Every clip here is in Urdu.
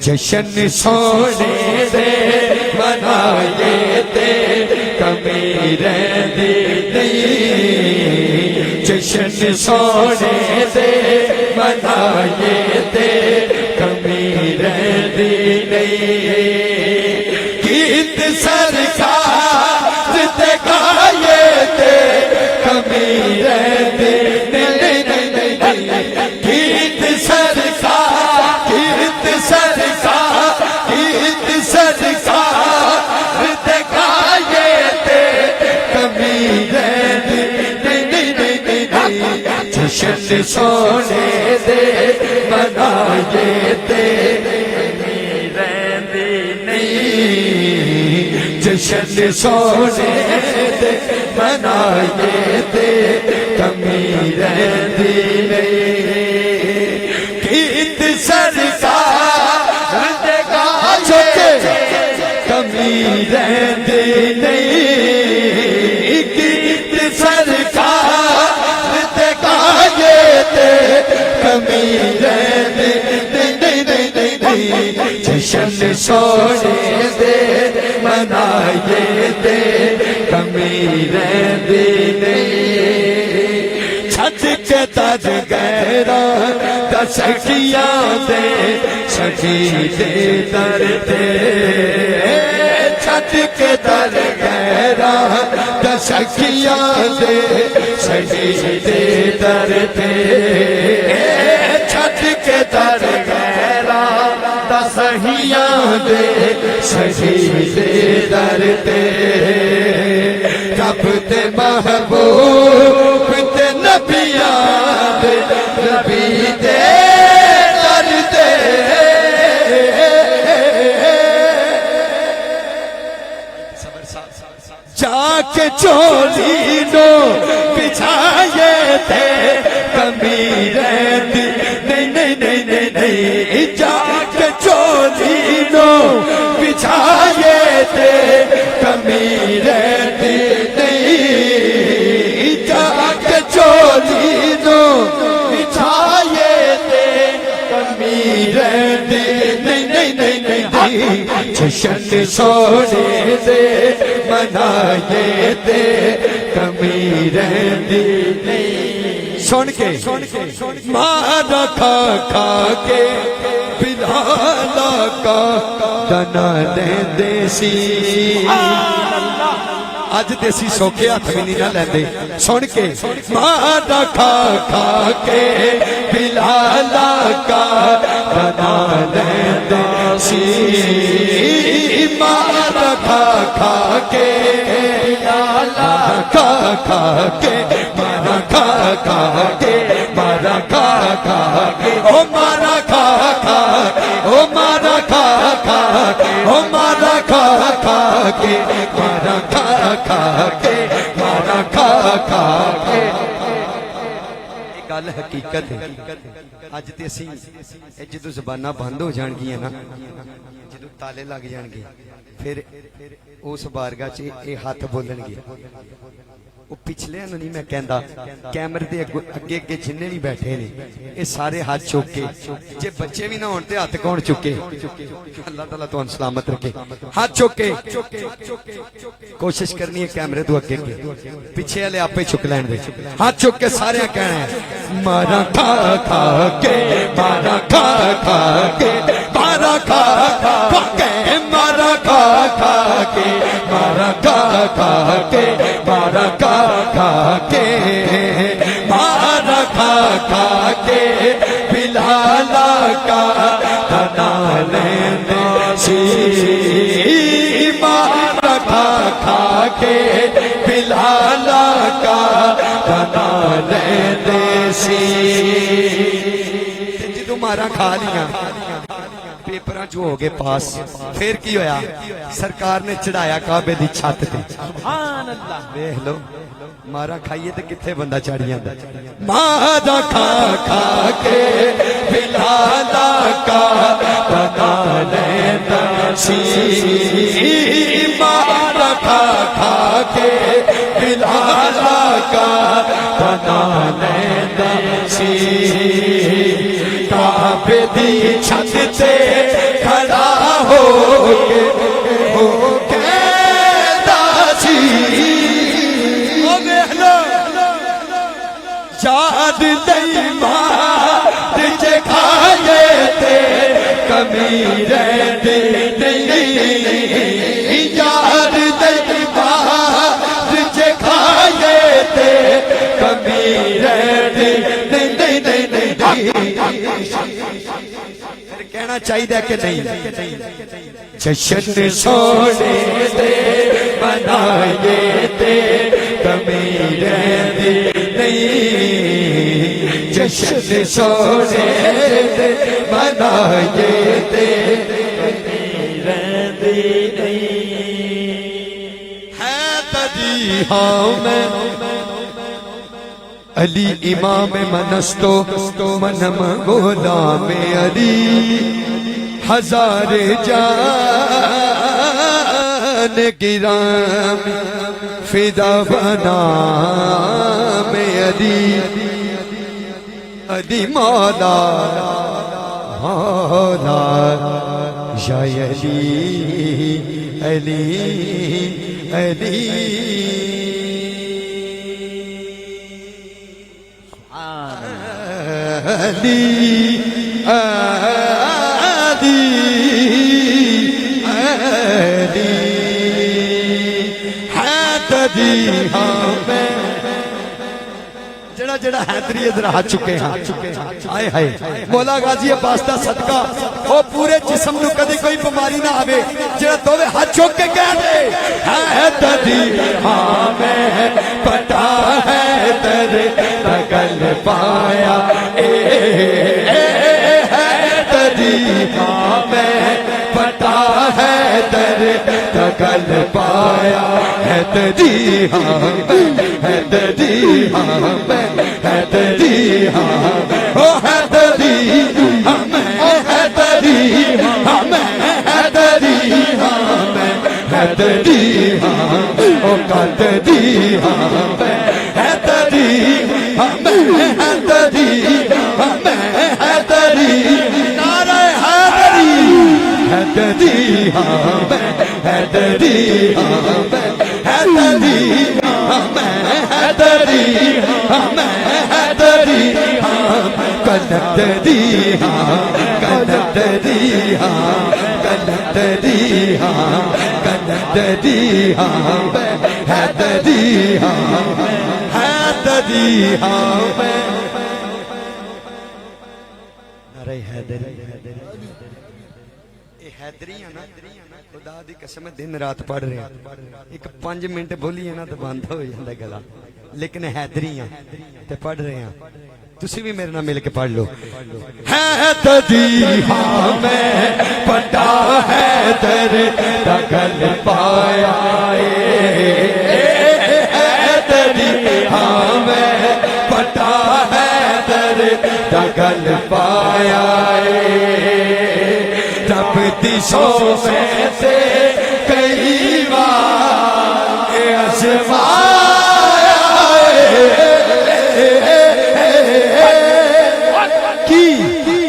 جشن سونے دے منائے تے کمی رہندی نہیں جشن سونے دے منائے تے کمی رہندی نہیں گیت سرکار تے گائے تے کمی رہندی نہیں گیت سرکار گیت سرکار گیت سرکار تے گائے تے کمی رہندی نہیں جشن سونے دے منائے تے کمی رہندی نہیں جشن سونے دے منائے تے کمی رہندی نہیں گیت سرکار تے گائے کمی رہندی نہیں گیت سرکار تے گائے تے کمی رہندی نہیں جشن سونے دے منائے تے کمی رہندی نہیں چھت کے تاج گہران دا سکھیاں دے سکھی دے در تے چھت کے تاج گہران دا سکھیاں دے سکھی دے در تے چھت کے تاج گہران دا سہیاں دے سکھی دے در تے رب تے محبوب تے نبیاں دے نبی دے در تے جا کے چولی نو بچھائے تھے کمی رہندی نہیں جا کے چولی نو بچھائے تھے کمی رہندی نہیں جا کے چولی نو بچھائے تھے کمی رہندی نہیں جشن سونے دے منائے تے کمی رہندی نہیں سن کے مارا کھا کھا کے بلالا کا دنا لیندے سی اج دیسی سوکھے ہاتھ بھی نہیں نہ لیندے سن کے مارا کھا کھا کے بلالا کا دنا لیندے سی مارا کھا کھا کے بلالا کھا کھا کے مارا کھا کھا کے مارا کھا کھا کے او مارا کھا کھا کے او مارا کھا کھا کے او مارا کھا کھا کے مارا کھا کھا کے مارا کھا کھا کے گل حقیقت ہے اج تے اسی جدوں زباناں بند ہو جان گیاں نا جدوں تالے لگ جان گے پھر اس بارگاہ چ اے ہاتھ بولن گے وہ پچھلے نو نہیں میں کہندا کیمرے دے اگے اگے جننے بھی بیٹھے نے اے سارے ہاتھ چوک کے جے بچے بھی نہ ہون تے ہاتھ کون چکے اللہ تعالیٰ تہانوں سلامت رکھے ہاتھ چوک کے کوشش کرنی ہے کیمرے تو اگے کے پیچھے والے آپے چک لین دے ہاتھ چوک کے سارے کہنا ہے مارا کھا کھا کے مارا کھا کھا کے مارا کھا کھا کے مارا کھا کھا کے مارا کھا کھا کے مارا کھا کھا کے مارا کھا کھا کے بلالا کا دنا لیندے سی مارا کھا کھا کے بلالا کا دنا لیندے سی جدوں مارا کھا لیا پیپراں جو ہو گئے پاس پھر کی ہویا سرکار نے چڑھایا کعبے دی چھت تے سبحان اللہ دیکھ لو مارا کھائیے تے کتھے بندہ چڑھ جاندا مارا کھا کھا کے بلالا کا بنا لیندا سی مارا کھا کھا کے بلالا کا بنا لیندا سی کعبے دی چھت تے کے ہو کہتا سی یاد نہیں مار جے کھائے تے کمی رہتی نہیں یاد نہیں مار جے کھائے تے کمی رہتی نہیں کہنا چاہیے کہ نہیں جشن سونے دے منائے تے کمی رہتی نہیں جشن سونے دے منائے تے کمی رہتی نہیں ہے تجی ہاں میں علی امام منستو منم غلام علی ہزار جان گرام فدا بنا میں علی علی مولا مولا یا علی علی علی علی علی علی حیدری ہاں میں جڑا جڑا حیدری ادھر آ چکے ہیں آئے ہائے مولا غازی عباس دا صدقہ وہ پورے جسم نو کدی کوئی بیماری نہ آوے جڑا دوویں ہاتھ چوک کے کہہ دے حیدری ہاں میں پتا ہے تیرے تگل پایا حیدری ہاں میں پتا ہے تیرے تگل پایا حیدری ہاں حیدری ہاں میں حیدری ہاں او حیدری ہاں میں حیدری ہاں میں حیدری ہاں میں حیدری ہاں او قادری ہاں میں حیدری ہاں میں حیدری ہاں میں حیدری نعرہ حیدری حیدری ہاں میں حیدری ہاں میں حیدری ہاں میں حیدری ہاں میں حیدری ہاں کلندری ہاں کلندری ہاں کلندری ہاں کلندری ہاں میں حیدری ہاں حیدری ہاں میں نعرہ حیدری حیدری نا خدا دی قسم دن رات پڑھ رہے ہیں ایک 5 منٹ بولی ہے نا تو بند ہو جاتا گلا لیکن حیدری ہیں تے پڑھ رہے ہیں تسی بھی میرے نام مل کے پڑھ لو حیدری ہاں میں پتا ہے تیرے تگل پایا حیدری ہاں میں پتا ہے تیرے تگل پایا رب دیشوں میں سے کئی بار آزمایا کی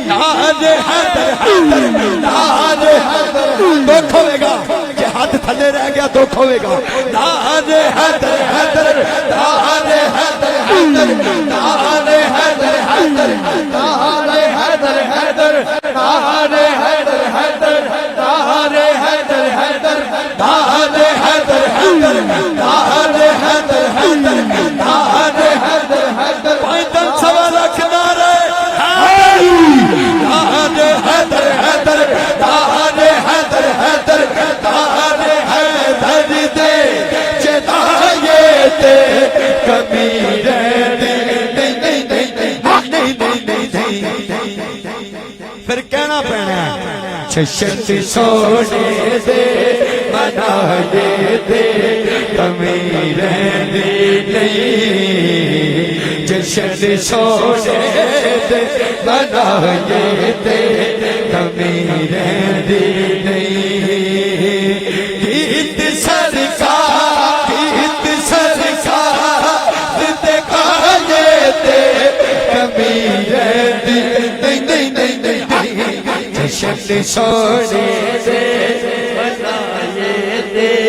ناد حیدر حیدر ناد حیدر دکھ ہوئے گا کہ ہاتھ تھلے رہ گیا دکھ ہوئے گا ناد حیدر حیدر ناد حیدر حیدر ناد حیدر حیدر ناد حیدر حیدر ناد حیدر حیدر ناد حیدر حیدر ناد حیدر حیدر ناد حیدر حیدر ناد حیدر حیدر پائتن سوا لکھ نعرے ناد حیدر حیدر ناد حیدر حیدر ناد حیدر دے چدائیے کمی رہتی پھر کہنا پڑنا جشن سونے دے منائے دے کمی رہتی نہیں جشن سونے دے منائے دے کمی رہتی نہیں گیت سرکار دکھائے دے کمی رہتی نہیں جشن سونے دے تے